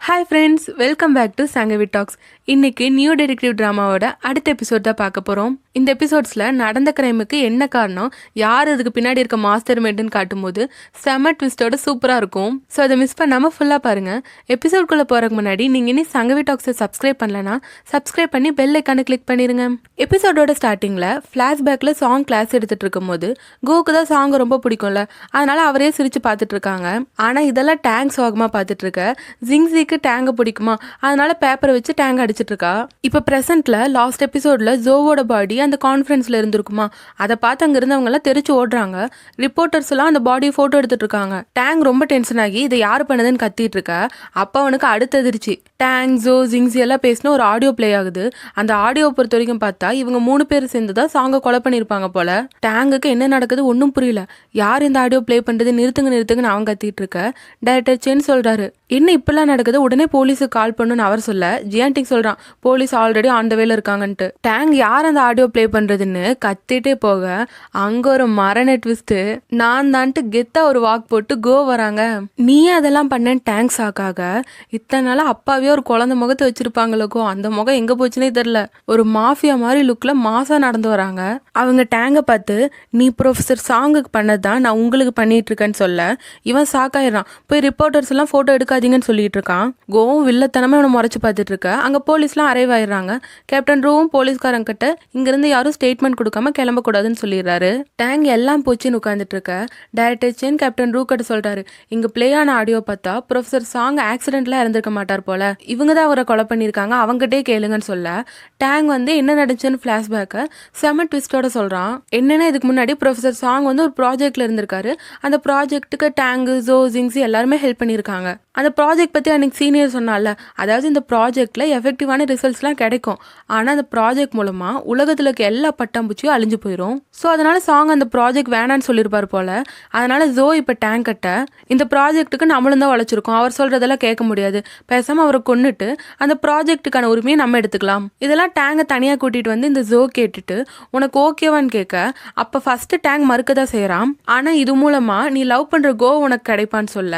Hi friends, welcome back to Sangavi talks. இன்னைக்கு new detective ட்ராமாவோட அடுத்த எபிசோட் தான் பார்க்க போகிறோம். இந்த எபிசோட்ஸில் நடந்த கிரைமுக்கு என்ன காரணம், யார் அதுக்கு பின்னாடி இருக்க மாஸ்டர் மைண்டுன்னு காட்டும்போது செம ட்விஸ்டோட சூப்பராக இருக்கும். ஸோ அதை மிஸ் பண்ணாமல் ஃபுல்லாக பாருங்கள். எபிசோட்குள்ளே போகிறதுக்கு முன்னாடி நீங்கள் இனி சங்கவி டாக்ஸை சப்ஸ்கிரைப் பண்ணலன்னா சப்ஸ்கிரைப் பண்ணி பெல் ஐக்கானை கிளிக் பண்ணிடுங்க. எபிசோடோட ஸ்டார்டிங்கில் ஃப்ளாஷ்பேக்கில் சாங் கிளாஸ் எடுத்துகிட்டு இருக்கும்போது கோக்கு தான் சாங் ரொம்ப பிடிக்கும்ல, அதனால் அவரே சிரித்து பார்த்துட்டு இருக்காங்க. ஆனால் இதெல்லாம் டேங்க் சாகமாக பார்த்துட்டு இருக்க ஜிங்ஸிக்கு டேங்க பிடிக்குமா, அதனால பேப்பரை வச்சு டேங்க அடிச்சிட்டு இருக்கா. இப்போ பிரசன்ட்ல லாஸ்ட் எபிசோட்ல ஜோவோட பாடி அந்த கான்ஃபரன்ஸ்ல இருந்திருக்குமா, அதை பார்த்து அங்க இருந்தவங்க எல்லாம் தெரிச்சு ஓடுறாங்க. ரிப்போர்ட்டர்ஸ் எல்லாம் அந்த பாடியை போட்டோ எடுத்துட்டு இருக்காங்க. டேங் ரொம்ப டென்ஷன் ஆகி இதை யாரு பண்ணதுன்னு கத்திட்டு இருக்க. அப்ப அவனுக்கு அடுத்ததிர்ச்சி டேங் ஜோ ஜிங்ஸி எல்லாம் பேசின ஒரு ஆடியோ பிளே ஆகுது. அந்த ஆடியோ பொறுத்த வரைக்கும் பார்த்தா இவங்க 3 பேர் சேர்ந்துதான் சாங்க கொலை பண்ணிருப்பாங்க போல. டேங்குக்கு என்ன நடக்குது ஒன்னும் புரியல. யார் இந்த ஆடியோ பிளே பண்றது, நிறுத்துங்கன்னு அவன் கத்திட்டு இருக்க. டைரக்டர் சென் சொல்றாரு, என்ன இப்பெல்லாம் நடக்குது, உடனே போலீஸுக்கு கால் பண்ணுன்னு அவர் சொல்ல ஜியான்டிங் சொல்றான் போலீஸ் ஆல்ரெடி ஆன் த வேல இருக்காங்கன்ட்டு. டேங் யார் அந்த ஆடியோ பிளே பண்றதுன்னு கத்திட்டே போக அங்க ஒரு மரண ட்விஸ்ட். நான் தான்ட்டு கெத்தா ஒரு வாக் போட்டு கோ வராங்க. நீ அதெல்லாம் பண்ண டேங்க் சாக்காக இத்தனை நாளா அப்பாவே ஒரு குழந்தை முகத்தை வச்சிருப்பாங்களோ, அந்த முகம் எங்க போச்சுன்னே தெரியல. ஒரு மாஃபியா மாதிரி லுக்ல மாசா நடந்து வராங்க. அவங்க டேங்க பார்த்து நீ ப்ரொஃபசர் சாங்குக்கு பண்ணதான் நான் உங்களுக்கு பண்ணிட்டு இருக்கேன்னு சொல்ல இவன் சாக்காயிரான். போய் ரிப்போர்ட்டர்ஸ் எல்லாம் போட்டோ எடுக்காதீங்கன்னு சொல்லிட்டு இருக்கான். கோவும் வில்லத்தனமா இவனை முறைச்சு பார்த்துட்டு இருக்க. அங்க போலீஸ்லாம் அரைவ் ஆயிடுறாங்க. கேப்டன் ரூவும் போலீஸ்காரங்க கிட்ட இங்கிருந்து யாரும் ஸ்டேட்மெண்ட் கொடுக்காம கிளம்ப கூடாதுன்னு சொல்லிடுறாரு. டேங் எல்லாம் போச்சுன்னு உட்காந்துட்டு இருக்க. டைரக்டர் சென் கேப்டன் ரூ கிட்ட சொல்றாரு, இங்க பிளே ஆன ஆடியோ பார்த்தா ப்ரொஃபசர் சாங் ஆக்சிடென்ட்ல இறந்திருக்க மாட்டார் போல, இவங்க தான் அவரை கொலை பண்ணிருக்காங்க, அவங்ககிட்டே கேளுங்கன்னு சொல்ல டேங் வந்து என்ன நடந்துச்சுன்னு பிளாஷ்பேக்கை செம ட்விஸ்டோட சொல்றான். என்னன்னா இதுக்கு முன்னாடி ப்ரொஃபசர் சாங் வந்து ஒரு ப்ராஜெக்ட்ல இருந்திருக்காரு. அந்த ப்ராஜெக்ட்டுக்கு டேங்கு ஜோ ஜிங்ஸி எல்லாருமே ஹெல்ப் பண்ணியிருக்காங்க. அந்த ப்ராஜெக்ட் பத்தி அன்னைக்கு சீனியர் சொன்னால, அதாவது இந்த ப்ராஜெக்ட்ல எஃபெக்டிவான ரிசல்ட்ஸ்லாம் கிடைக்கும். ஆனா அந்த ப்ராஜெக்ட் மூலமா உலகத்துல இருக்க எல்லா பட்டாம்பூச்சியும் அழிஞ்சு போயிடும். ஸோ அதனால சாங் அந்த ப்ராஜெக்ட் வேணான்னு சொல்லியிருப்பாரு போல. அதனால ஜோ இப்ப டேங்க் கட்ட இந்த ப்ராஜெக்ட்டுக்கு நம்மளும் தான் உழைச்சிருக்கோம், அவர் சொல்றதெல்லாம் கேட்க முடியாது, பேசாம அவரை கொன்னுட்டு அந்த ப்ராஜெக்ட்டுக்கான உரிமையை நம்ம எடுத்துக்கலாம். இதெல்லாம் டேங்கை தனியா கூட்டிட்டு வந்து இந்த ஜோ கேட்டுட்டு உனக்கு ஓகேவான்னு கேட்க அப்ப ஃபர்ஸ்ட் டேங்க் மறுக்கதான் செய்யறான். ஆனா இது மூலமா நீ லவ் பண்ற கோ உனக்கு கிடைப்பான்னு சொல்ல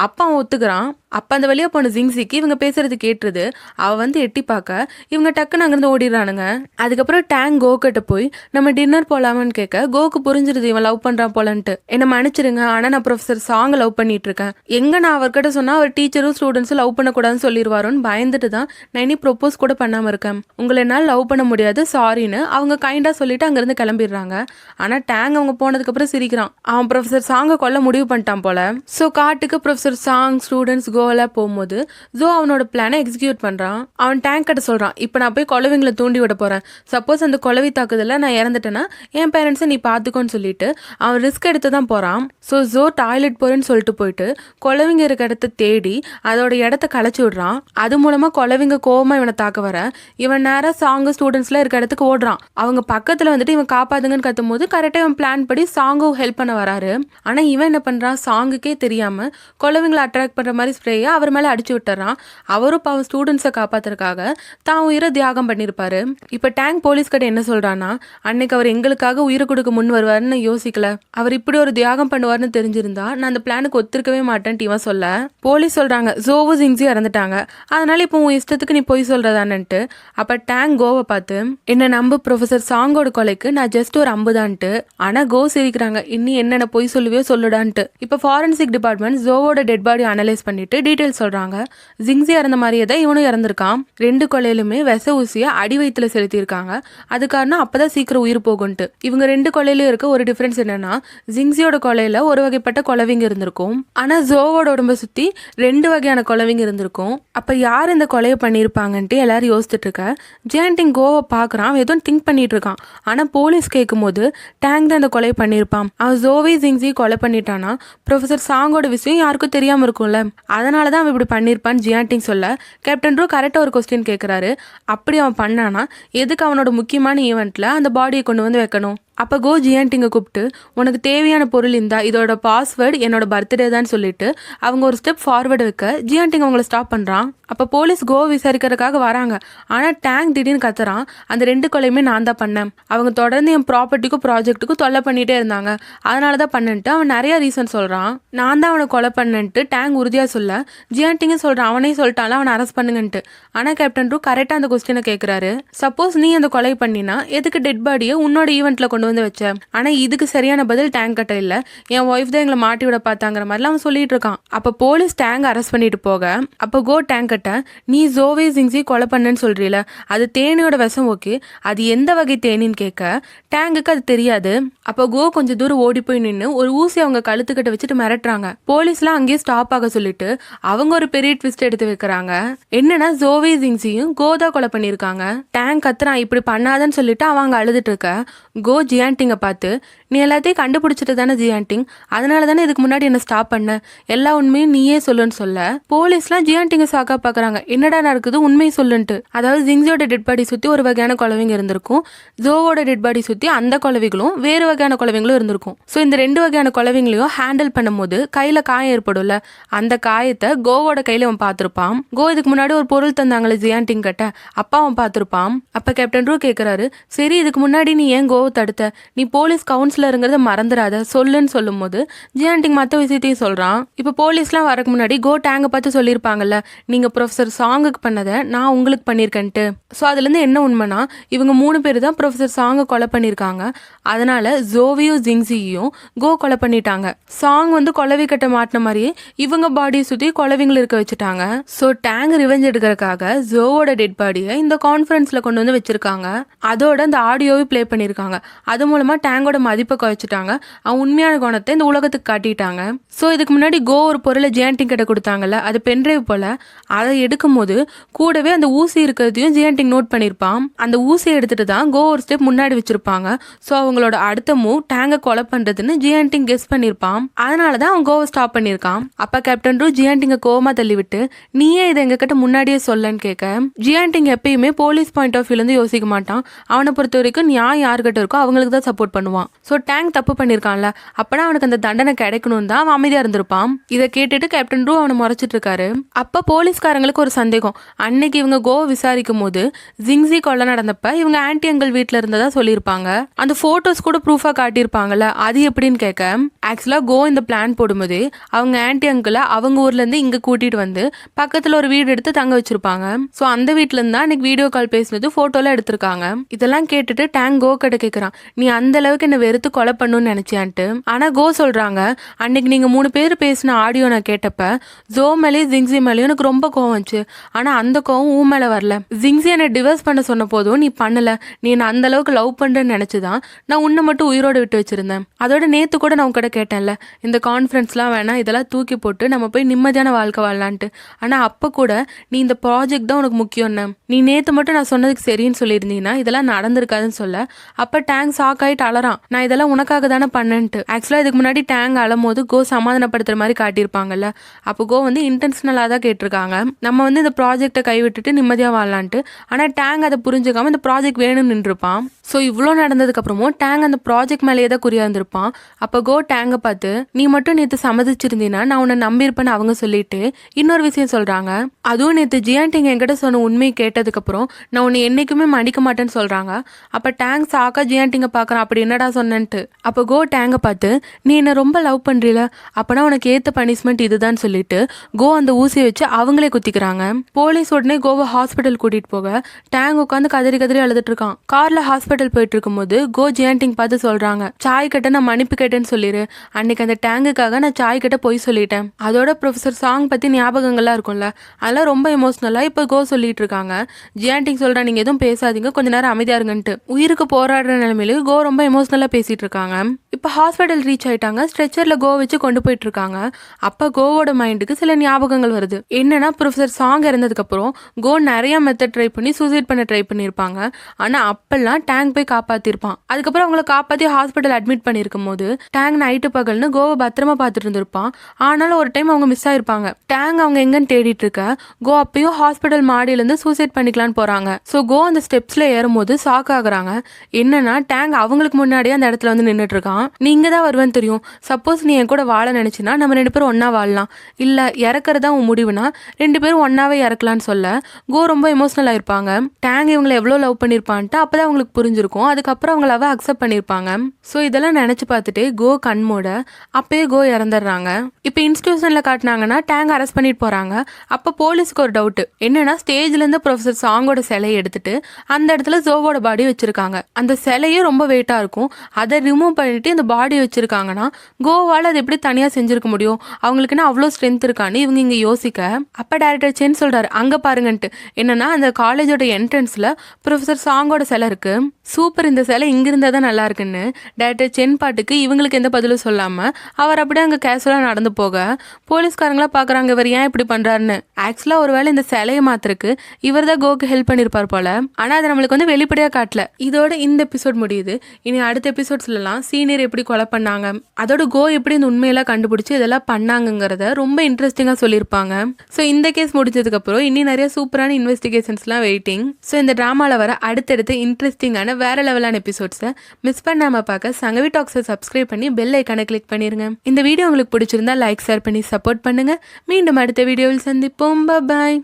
அப்ப அவன் ஒத்துக்கிறான். அப்ப அந்த வழியா போன ஜிங்ஸிக்கு இவங்க பேசுறது கேட்டுருது. அவ வந்து எட்டி பார்க்க இவங்க டக்குன்னு அங்கிருந்து ஓடிடுறானுங்க. அதுக்கப்புறம் டேங் கோ கிட்ட போய் நம்ம டின்னர் போலாமான்னு கேட்க கோக்கு புரிஞ்சிருது இவன் லவ் பண்றான் போலன்ட்டு. என்ன மன்னிச்சிருங்க, ஆனா நான் ப்ரொஃபசர் சாங் லவ் பண்ணிட்டு இருக்கேன். எங்க நான் அவர்கிட்ட சொன்னா அவர் டீச்சரும் ஸ்டூடெண்ட்ஸும் லவ் பண்ணக்கூடாதுன்னு சொல்லிடுவாரோன்னு பயந்துட்டு தான் நான் இனி ப்ரொப்போஸ் கூட பண்ணாம இருக்கேன். உங்களை என்னால் லவ் பண்ண முடியாது, சாரின்னு அவங்க கைண்டா சொல்லிட்டு அங்கிருந்து கிளம்பிடுறாங்க. ஆனா டேங் அவங்க போனதுக்கு அப்புறம் சிரிக்கிறான். அவன் ப்ரொஃபசர் சாங்கை கொல்ல முடிவு பண்ணிட்டான் போல. சோ காட்டுக்கு ப்ரொஃபசர் சாங் ஸ்டூடெண்ட்ஸ் கோல போகும்போது ஜோ அவனோட பிளானை எக்ஸிக்யூட் பண்றான். அவன் டேங்க் கிட்ட சொல்றான், இப்ப நான் போய் கொலவிங்களை தூண்டி விட போறேன். சப்போஸ் அந்த கொலவி தாக்குதல நான் இறந்துட்டேன்னா என் பேரண்ட்ஸை நீ பாத்துக்கோன்னு சொல்லிட்டு அவன் ரிஸ்க் எடுத்து தான் போறான். ஸோ ஜோ டாய்லெட் போறேன்னு சொல்லிட்டு போயிட்டு கொலவிங்க இருக்க இடத்த தேடி அதோட இடத்த களைச்சு விடுறான். அது மூலமா கொலவிங்க கோவமா இவனை தாக்க வர இவன் நேரா சாங்கு ஸ்டூடெண்ட்ஸ்ல இருக்க இடத்துக்கு ஓடுறான். அவங்க பக்கத்துல வந்துட்டு இவன் காப்பாதுங்கன்னு கத்தும் போது கரெக்டா இவன் பிளான் படி சாங்கும் ஹெல்ப் பண்ண வராரு. ஆனா இவன் என்ன பண்றான், சாங்குக்கே தெரியாம கொலவிங்களை அட்ராக்ட் பண்ற மாதிரி ஸ்ப்ரேயை அவர் மேல அடிச்சு விட்டுறான். அவரும் பாவம் ஸ்டூடெண்ட்ஸை காப்பாத்துறதுக்காக தான் உயிரை தியாகம் பண்ணிருப்பாரு. இப்ப டேங்க் போலீஸ் கிட்ட என்ன சொல்றான்னா, அன்னைக்கு அவர் எங்களுக்காக உயிரை கொடுக்க முன் வருவாருன்னு யோசிக்கல, அவர் இப்படி ஒரு தியாகம் பண்ணுவார்னு தெரிஞ்சிருந்தா நான் அந்த பிளானுக்கு ஒத்துருக்கவே மாட்டேன்ட்டு இவன் சொல்ல போலீஸ் சொல்றாங்க ஜோவும் ஜிங்ஸியும் இறந்துட்டாங்க, அதனால இப்போ உன் இஷ்டத்துக்கு நீ போய் சொல்றதான்ட்டு. அப்ப டேங்க் கோவை பார்த்து என்ன நம்பு, ப்ரொஃபசர் சாங்கோட கொலைக்கு நான் ஜஸ்ட் ஒரு அம்புதான்ட்டு. ஆனா கோ சிரிக்கிறாங்க, இன்னும் என்னென்ன பொய் சொல்லுவே சொல்லுடான்ட்டு. இப்ப ஃபாரன்சிக் டிபார்ட்மெண்ட் ஜோவோட டெட் பாடி அனலைஸ் பண்ணிட்டு டீடைல் சொல்றாங்க. ஜிங்ஸி இறந்த மாதிரியே தான் இவனும் இறந்திருக்கான். 2 கொலையிலுமே விச ஊசிய அடி வயிற்றுல செலுத்தியிருக்காங்க. அது காரணம் அப்பதான் சீக்கிரம் உயிர் போகும்ட்டு. இவங்க 2 கொலையிலும் இருக்க ஒரு டிஃபரன்ஸ் என்னன்னா, ஜிங்ஸியோட கொலையில ஒரு வகைப்பட்ட கொலவிங்க இருந்திருக்கும், ஆனா ஜோவோட உடம்ப சுத்தி 2 வகையான கொலவிங்க இருந்திருக்கும். அப்ப யார் இந்த கொலையை பண்ணிருப்பாங்கன்ட்டு எல்லாரும் யோசிச்சுட்டு இருக்க. ஜியான்டிங் கோவை பாக்குறான், எதுவும் திங்க் பண்ணிட்டு இருக்கான். ஆனா போலீஸ் கேட்கும் போது டேங்க் தான் அந்த கொலையை பண்ணிருப்பான். அவன் ஜோவி ஜிங்ஸி கொலை பண்ணிட்டானா ப்ரொஃபசர் சாங்கோட விஷயம் யாருக்கும் தெரியாம இருக்கும்ல, அதனாலதான் அவன் இப்படி பண்ணிருப்பான்னு ஜியான்டிங் சொல்ல கேப்டன் ரூ கரெக்டா ஒரு கொஸ்டின் கேட்கிறாரு. அப்படி அவன் பண்ணானா எதுக்கு அவனோட முக்கியமான ஈவெண்ட்ல அந்த பாடியை கொண்டு வந்து வைக்கணும், அப்போ கோ ஜியான்டிங்கை கூப்பிட்டு உனக்கு தேவையான பொருள் இந்தா, இதோட பாஸ்வேர்டு என்னோட பர்த்டே தான் சொல்லிட்டு அவங்க ஒரு ஸ்டெப் ஃபார்வர்டு வைக்க ஜியான்டிங் அவங்கள ஸ்டாப் பண்ணுறான். அப்போ போலீஸ் கோ விசாரிக்கிறதுக்காக வராங்க. ஆனால் டேங்க் திடீர்னு கத்துறான், அந்த 2 கொலையுமே நான் தான் பண்ணேன், அவங்க தொடர்ந்து என் ப்ராப்பர்ட்டிக்கும் ப்ராஜெக்ட்டுக்கும் தொல்லை பண்ணிகிட்டே இருந்தாங்க, அதனால தான் பண்ணிட்டு அவன் நிறைய ரீசன் சொல்கிறான். நான் தான் அவனை கொலை பண்ணன்ட்டு டேங்க் உறுதியாக சொல்ல ஜியான்டிங்கும் சொல்கிறான் அவனே சொல்லிட்டாலும் அவனை அரெஸ்ட் பண்ணுங்கன்ட்டு. ஆனால் கேப்டன் ரூ கரெக்டாக அந்த கொஸ்டினை கேட்குறாரு. சப்போஸ் நீ அந்த கொலை பண்ணினா எதுக்கு டெட் பாடியை உன்னோட ஈவெண்ட்டில் கொண்டு வந்து வச்ச? ஆனால் இதுக்கு சரியான பதில் டேங்க் கட்ட இல்லை, என் ஒய்ஃப் தான் எங்களை மாட்டி விட பார்த்தாங்கிற மாதிரிலாம் அவன் சொல்லிட்டு இருக்கான். அப்போ போலீஸ் டேங்க் அரெஸ்ட் பண்ணிட்டு போக அப்போ கோ டேங்க் கட்ட நீ ஜோவே ஜிங்ஸி கொலை பண்ணன்னு சொல்றீல, அது தேனியோட விஷம், ஓகே அது எந்த வகை தேனின்னு கேட்க டேங்குக்கு அது தெரியாது. அப்போ கோ கொஞ்சம் தூரம் ஓடி போய் நின்று ஒரு ஊசி அவங்க கழுத்துக்கிட்ட வச்சுட்டு மிரட்டுறாங்க. போலீஸ்லாம் அங்கேயே ஸ்டாப் ஆக சொல்லிட்டு அவங்க ஒரு பெரிய ட்விஸ்ட் எடுத்து வைக்கிறாங்க. என்னன்னா ஜோவே ஜிங்ஸியும் கோதா கொலை பண்ணியிருக்காங்க. டேங்க் கத்துறான் இப்படி பண்ணாதன்னு சொல்லிட்டு அவங்க அழுதுட்டு இருக்க கோ ஜியான்டிங்கை பார்த்து நீ எல்லாத்தையும் கண்டுபிடிச்சிட்டு தானே ஜியான்டிங், அதனால தானே இதுக்கு முன்னாடி என்ன ஸ்டாப் பண்ண, எல்லா உண்மையும் நீயே சொல்லுன்னு சொல்ல போலீஸ்லாம் ஜியான்டிங்கை சாக்கா பாக்குறாங்க, என்னடா நடக்குது உண்மையை சொல்லுன்ட்டு. அதாவது ஜிங்ஸியோட டெட் பாடி சுத்தி ஒரு வகையான குழவைங்க இருந்திருக்கும், ஜோவோட டெட் பாடி சுத்தி அந்த குழவைகளும் வேறு வகையான குழவைங்களும் இருந்திருக்கும். ஸோ இந்த 2 வகையான குழவைங்களையும் ஹேண்டில் பண்ணும்போது கையில காயம் ஏற்படும்ல, அந்த காயத்தை கோவோட கையில அவன் பார்த்திருப்பான். கோ இதுக்கு முன்னாடி ஒரு பொருள் தந்தாங்களே ஜியான்டிங் கட்ட, அப்பா அவன் பார்த்திருப்பான். அப்ப கேப்டன் ரூ கேட்கிறாரு, சரி இதுக்கு முன்னாடி நீ ஏன் கோவை தடுத்த, நீ போலீஸ் கவுன்சிலருங்கிறத மறந்துடாத சொல்லுன்னு சொல்லும் போது ஜியான்டிங் மற்ற விஷயத்தையும் சொல்றான். இப்ப போலீஸ்லாம் வரக்கு முன்னாடி கோ டேங்கை பார்த்து சொல்லியிருப்பாங்கல்ல, நீங்க ப்ரொஃபசர் சாங்குக்கு பண்ணதை நான் உங்களுக்கு பண்ணியிருக்கேன்ட்டு. ஸோ அதுலேருந்து என்ன உண்மைனா இவங்க 3 பேர் தான் ப்ரொஃபசர் சாங்கை கொலை பண்ணியிருக்காங்க, அதனால ஜோவியும் ஜிங்ஸியும் கோ கொலை பண்ணிட்டாங்க. சாங் வந்து கொலவி கட்ட மாட்டின மாதிரியே இவங்க பாடியை சுற்றி கொலவிங்களை இருக்க வச்சுட்டாங்க. ஸோ டேங்க் ரிவெஞ்ச் எடுக்கிறதுக்காக ஜோவோட டெட் பாடியை இந்த கான்ஃபரன்ஸில் கொண்டு வந்து வச்சிருக்காங்க. அதோட அந்த ஆடியோவை ப்ளே பண்ணியிருக்காங்க. அது மூலமாக டேங்கோட மதிப்பை குறைச்சிட்டாங்க, அவன் உண்மையான குணத்தை இந்த உலகத்துக்கு காட்டிட்டாங்க. ஸோ இதுக்கு முன்னாடி கோ ஒரு பொருளை ஜியான்டிங் கிட்ட கொடுத்தாங்கல்ல, அது பென்ட்ரைவ் போல, அதை எடுக்கும் போது கூடவே அந்த ஊசி இருக்கிறதையும் ஜியான்டிங் நோட் பண்ணியிருப்பான். அந்த ஊசியை எடுத்துட்டு தான் கோ ஒரு ஸ்டெப் முன்னாடி வச்சிருப்பாங்க. ஸோ அவங்களோட அடுத்த மூவ் டேங்கை கொலை பண்றதுன்னு ஜியான்டிங் கெஸ் பண்ணியிருப்பான். அதனால தான் அவன் கோவை ஸ்டாப் பண்ணியிருக்கான். அப்ப கேப்டன் ரூ ஜியான்டிங்கை கோவமா தள்ளி விட்டு நீயே இதை எங்ககிட்ட முன்னாடியே சொல்லன்னு கேட்க ஜியான்டிங் எப்பயுமே போலீஸ் பாயிண்ட் ஆஃப் வியூலேருந்து யோசிக்க மாட்டான். அவனை பொறுத்த வரைக்கும் நியாயம் யாருக்கிட்ட இருக்கோ அவங்களுக்கு தான் சப்போர்ட் பண்ணுவான். ஸோ டேங்க் தப்பு பண்ணியிருக்கான்ல, அப்பனா அவனுக்கு அந்த தண்டனை கிடைக்கணும் தான் அவன் அமைதியா இருந்திருப்பான். இதை கேட்டுட்டு கேப்டன் ரூ அவனை முறைச்சிட்டு இருக்காரு. அப்ப போலீஸ்காரங்களுக்கு ஒரு சந்தேகம், அன்னைக்கு இவங்க கோ விசாரிக்கும் போது ஜிங்ஸி கொலை நடந்தப்ப இவங்க ஆன்டி அங்கிள் வீட்டுல இருந்ததா சொல்லியிருப்பாங்க, அந்த போட்டோஸ் கூட ப்ரூஃபா காட்டியிருப்பாங்கல்ல, அது எப்படின்னு கேட்க ஆக்சுவலா கோ இந்த பிளான் போடும்போது அவங்க ஆன்டி அங்கிளை அவங்க ஊர்ல இருந்து இங்க கூட்டிட்டு வந்து பக்கத்துல ஒரு வீடு எடுத்து தங்க வச்சிருப்பாங்க. ஸோ அந்த வீட்டுல இருந்தா அன்னைக்கு வீடியோ கால் பேசினது போட்டோல எடுத்திருக்காங்க. இதெல்லாம் கேட்டுட்டு டேங்க் கோ கிட்ட கேட்கறான், நீ அந்த அளவுக்கு என்ன வெறுத்து கொலை பண்ணுன்னு நினைச்சியான்ட்டு. ஆனா கோ சொல்றாங்க, அன்னைக்கு நீங்க 3 பேர் பேசின ஆடியோ நான் கேட்டப்ப ஜோ மேலேயும் ஜிங்ஸி மேலேயும் எனக்கு ரொம்ப கோவம் வந்துச்சு, ஆனா அந்த கோவம் ஊ மேல வரல. ஜிங்ஸி என்னை டிவோர்ஸ் பண்ண சொன்ன போதும் நீ பண்ணல, நீ என்ன அந்த அளவுக்கு லவ் பண்றேன்னு நினைச்சுதான் நான் உன்னை மட்டும் உயிரோட விட்டு வச்சிருந்தேன். அதோட நேத்து கூட நான் உங்ககிட்ட கேட்டேன்ல, இந்த கான்ஃபரன்ஸ்லாம் வேணாம், இதெல்லாம் தூக்கி போட்டு நம்ம போய் நிம்மதியான வாழ்க்கை வாழலான்ட்டு. ஆனா அப்ப கூட நீ இந்த ப்ராஜெக்ட் தான் உனக்கு முக்கியம்னு, நீ நேத்து மட்டும் நான் சொன்னதுக்கு சரின்னு சொல்லியிருந்தீங்கன்னா இதெல்லாம் நடந்திருக்காதுன்னு சொல்ல அப்ப டேங்க் ஷாக் ஆயிட்டு அலறான், நான் இதெல்லாம் உனக்காக தானே பண்ணேன்ட்டு. ஆக்சுவலா இதுக்கு முன்னாடி டேங்க் அழும்போது கோ சமாதானப்படுத்துற மாதிரி காட்டியிருப்பாங்கல்ல, அப்போ கோ வந்து இன்டென்ஷனலாக தான் கேட்டிருக்காங்க, நம்ம வந்து இந்த ப்ராஜெக்டை கைவிட்டுட்டு நிம்மதியாக வாழலான்ட்டு. ஆனால் டேங்க் அதை புரிஞ்சுக்காம இந்த ப்ராஜெக்ட் வேணும்னு நின்றுப்பான். ஸோ இவ்வளோ நடந்ததுக்கு அப்புறமும் டேங்க் அந்த ப்ராஜெக்ட் மேலேயே தான் குறியா இருந்திருப்பான். அப்போ கோ டேங்கை பார்த்து நீ மட்டும் நேற்று சம்மதிச்சிருந்தீங்கன்னா நான் உன்னை நம்பியிருப்பேன்னு அவங்க சொல்லிட்டு இன்னொரு விஷயம் சொல்றாங்க, அதுவும் நேற்று ஜியான்டிங் என்கிட்ட சொன்ன உண்மையை கேட்டதுக்கு அப்புறம் நான் உன்னை என்னைக்குமே மன்னிக்க மாட்டேன்னு சொல்றாங்க. அப்போ டேங்க் சாக்கா ஜியான்டிங்கை பார்க்கறான், அப்படி என்னடா சொன்னேன்ட்டு. அப்போ கோ டேங்கை பார்த்து நீ என்ன ரொம்ப லவ் பண்றீல, அப்பனா உனக்கு ஏத்த பனிஷ்மெண்ட் இதுதான் சொல்லிட்டு கோ அந்த ஊசியை வச்சு அவங்களே குத்திக்கிறாங்க. போலீஸ் உடனே கோவை ஹாஸ்பிட்டல் கூட்டிட்டு போக டேங்க் உட்காந்து கதறி கதறி அழுதுட்டு இருக்கான். கார்ல ஹாஸ்பிட்டல் போயிட்டு இருக்கும்போது கோ ஜியான்டிங் பார்த்து சொல்றாங்க, சாய் கிட்ட நான் மன்னிப்பு கேட்டேன்னு சொல்லிரு, அன்னைக்கு அந்த டேங்குக்காக நான் சாய் கிட்ட போய் சொல்லிட்டேன். அதோட ப்ரொஃபசர் சாங் பத்தி ஞாபகங்கள்லாம் இருக்கும்ல, அதெல்லாம் ரொம்ப எமோஷனலா இப்போ கோ சொல்லிட்டு இருக்காங்க. ஜியான்டிங் சொல்றா, நீங்க எதுவும் பேசாதீங்க, கொஞ்ச நேரம் அமைதியா இருங்கன்ட்டு. உயிருக்கு போராடுற நிலைமையில கோ ரொம்ப எமோஷனலா பேசிட்டு இருக்காங்க. இப்போ ஹாஸ்பிட்டல் ரீச் ஆயிட்டாங்க, ஸ்ட்ரெச்சர்ல கோ வச்சு கொண்டு போயிட்டு இருக்காங்க. அப்ப கோவோட மைண்டுக்கு சில ஞாபகங்கள் வருது. என்னன்னா ப்ரொஃபசர் சாங் இறந்ததுக்கு அப்புறம் கோ நிறைய மெத்தட் ட்ரை பண்ணி சூசைட் பண்ண ட்ரை பண்ணியிருப்பாங்க. ஆனா அப்பெல்லாம் டேங்க் போய் காப்பாத்திருப்பான். அதுக்கப்புறம் அவங்கள காப்பாத்தி ஹாஸ்பிட்டல் அட்மிட் பண்ணிருக்கும் போது டேங்க் நைட்டு பகல்னு கோவை பத்திரமா பார்த்துட்டு இருந்திருப்பான். ஆனாலும் ஒரு டைம் அவங்க மிஸ் ஆயிருப்பாங்க. டேங்க் அவங்க எங்கன்னு தேடிட்டு இருக்க கோ அப்பயும் ஹாஸ்பிட்டல் மாடியில இருந்து சூசைட் பண்ணிக்கலான்னு போறாங்க. ஸோ கோ அந்த ஸ்டெப்ஸ்ல ஏறும்போது ஷாக் ஆகுறாங்க. என்னன்னா டேங்க் டேங் அவங்களுக்கு முன்னாடியே அந்த இடத்துல வந்து நின்றுட்டு இருக்கான். நீ இங்கே தான் வருவேன்னு தெரியும், சப்போஸ் நீ என் கூட வாழ நினைச்சினா நம்ம 2 பேரும் ஒன்னா வாழலாம், இல்ல இறக்குறதா உன் முடிவுனா 2 பேரும் ஒன்னாவே இறக்கலான்னு சொல்ல கோ ரொம்ப எமோஷனல் ஆயிருப்பாங்க. டேங் இவங்களை எவ்வளோ லவ் பண்ணியிருப்பான்ட்டு அப்பதான் அவங்களுக்கு புரிஞ்சிருக்கும். அதுக்கப்புறம் அவங்களாவே அக்செப்ட் பண்ணியிருப்பாங்க. ஸோ இதெல்லாம் நினைச்சு பார்த்துட்டு கோ கண்மோட அப்பயே கோ இறந்துடுறாங்க. இப்போ இன்ஸ்டியூஷன்ல காட்டினாங்கன்னா டேங் அரெஸ்ட் பண்ணிட்டு போறாங்க. அப்போ போலீஸ்க்கு ஒரு டவுட் என்னன்னா, ஸ்டேஜ்ல இருந்து ப்ரொஃபசர் சாங்கோட சிலையை எடுத்துட்டு அந்த இடத்துல ஜோவோட பாடி வச்சிருக்காங்க. அந்த சிலையே ரொம்ப வெயிட்டா இருக்கும். அதை ரிமூவ் பண்ணிட்டு இந்த பாடி வச்சிருக்காங்கன்னா கோவால் அது எப்படி தனியா செஞ்சிருக்க முடியும்? அவங்களுக்குன்னா அவ்வளோ ஸ்ட்ரென்த் இருக்கான்னு இவங்க இங்க யோசிக்க, அப்ப டைரக்டர் சென் சொல்றாரு அங்க பாருங்கன்ட்டு. என்னன்னா, அந்த காலேஜோட என்ட்ரன்ஸ்ல ப்ரொஃபசர் சாங்கோட சிலை இருக்கு. சூப்பர், இந்த சிலை இங்க இருந்தா தான் நல்லா இருக்குன்னு டைரக்டர் சென் பாட்டுக்கு இவங்களுக்கு எந்த பதிலும் சொல்லாம அவர் அப்படியே அங்க கேஷுவலா நடந்து போக போலீஸ்காரங்களா பாக்குறாங்க இவர் ஏன் இப்படி பண்றாருன்னு. ஆக்சுவலா ஒருவேளை இந்த சிலையை மாத்திருக்கு இவர் தான் கோக்கு ஹெல்ப் பண்ணிருப்பார் போல. ஆனா அதை நம்மளுக்கு வந்து வெளிப்படையா காட்டல. இதோட இந்த எபிசோட் முடியுது. இனி அடுத்த எபிசோட்ஸ்லாம் சீனியர் எப்படி கொலை பண்ணாங்க, அதோட கோ எப்படி இந்த உண்மையெல்லாம் கண்டுபிடிச்சு இதெல்லாம் பண்ணாங்கிறத ரொம்ப இன்ட்ரெஸ்டிங்கா சொல்லியிருப்பாங்க. ஸோ இந்த கேஸ் முடிஞ்சதுக்கு அப்புறம் இனி நிறைய சூப்பரான இன்வெஸ்டிகேஷன்ஸ்லாம் வெயிட்டிங். ஸோ இந்த டிராமால வர அடுத்தடுத்து இன்ட்ரெஸ்டிங்கான வேற லெவலான எபிசோட்ஸை மிஸ் பண்ணாம பார்க்க சங்கவி டாக்ஸை சப்ஸ்கிரைப் பண்ணி பெல் ஐக்கானை கிளிக் பண்ணிருங்க. இந்த வீடியோ உங்களுக்கு பிடிச்சிருந்தா லைக் ஷேர் பண்ணி சப்போர்ட் பண்ணுங்க. மீண்டும் அடுத்த வீடியோவில் சந்திப்போம். பாய்.